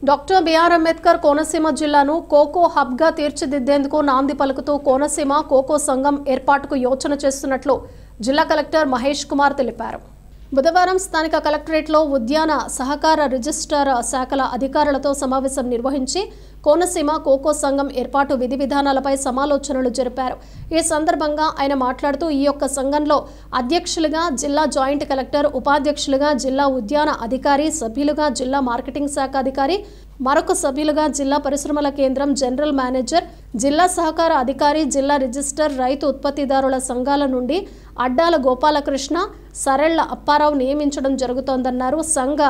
Doctor BR Ambedkar Konaseema జిల్లాను cocoa హబ్గా తీర్చిదిద్దేందుకు నాంది పలుకుతూ కోనసీమ కోకో సంఘం ఏర్పాటుకు యోచన చేస్తున్నట్లు జిల్లా కలెక్టర్ మహేష్ కుమార్ తెలిపారు. బుధవారం స్థానిక కలెక్టరేట్లో ఉద్యాన సహకార రిజిస్ట్రార్ శాఖల అధికారులతో సమావేశం నిర్వహించి కోనసీమ కోకో సంఘం ఏర్పాటు విధి విధానాలపై సమాలోచనలు జరిపారు. ఈ సందర్భంగా ఆయన మాట్లాడుతూ ఈ యొక్క సంఘంలో అధ్యక్షులుగా జిల్లా జాయింట్ కలెక్టర్, ఉపాధ్యక్షులుగా జిల్లా ఉద్యాన అధికారి, సభ్యులుగా జిల్లా మార్కెటింగ్ శాఖ అధికారి, మరొక సభ్యులుగా జిల్లా పరిశ్రమల కేంద్రం జనరల్ మేనేజర్, జిల్లా సహకార అధికారి, జిల్లా రిజిస్టర్, రైతు ఉత్పత్తిదారుల సంఘాల నుండి అడ్డాల గోపాలకృష్ణ, సరెళ్ల అప్పారావు నియమించడం జరుగుతోందన్నారు. సంఘ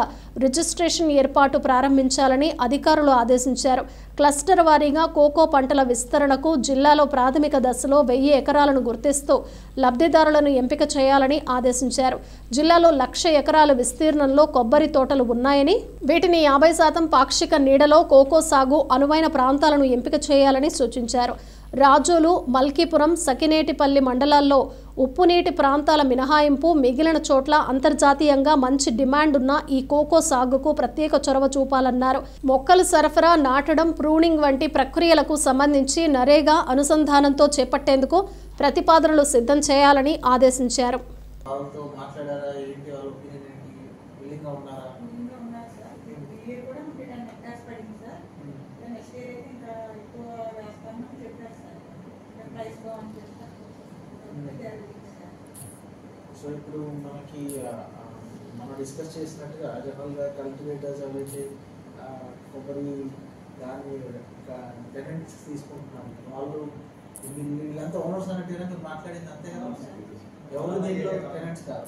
రిజిస్ట్రేషన్ ఏర్పాటు ప్రారంభించాలని అధికారులు ఆదేశించారు. క్లస్టర్ వారీగా కోకో పంటల విస్తరణకు జిల్లాలో ప్రాథమిక దశలో 1000 ఎకరాలను గుర్తిస్తూ లబ్ధిదారులను ఎంపిక చేయాలని ఆదేశించారు. జిల్లాలో 1,00,000 ఎకరాల విస్తీర్ణంలో కొబ్బరి తోటలు ఉన్నాయని, వీటిని 50% పాక్షిక నీడలో కోకో సాగు అనువైన ప్రాంతాలను ఎంపిక చేయాలని సూచించారు. రాజోలు, మల్కీపురం, సకినేటిపల్లి మండలాల్లో ఉప్పునీటి ప్రాంతాల మినహాయింపు, మిగిలిన చోట్ల అంతర్జాతీయంగా మంచి డిమాండ్ ఉన్న ఈ కోకో సాగుకు ప్రత్యేక చొరవ చూపాలన్నారు. మొక్కలు సరఫరా, నాటడం, ప్రూనింగ్ వంటి ప్రక్రియలకు సంబంధించి నరేగా అనుసంధానంతో చేపట్టేందుకు ప్రతిపాదనలు సిద్ధం చేయాలని ఆదేశించారు. సో ఇప్పుడు మనకి మనం డిస్కస్ చేసినట్టుగా జనరల్గా కల్టివేటర్స్ అవైతే కొబ్బరి దాన్ని టెనెంట్స్ తీసుకుంటున్నాం. వాళ్ళు వీళ్ళంతా ఓనర్స్ అన్నట్టుగా మీరు మాట్లాడింది అంతే కదా, ఎవరు దీనిలో టెనెంట్స్ కాదు.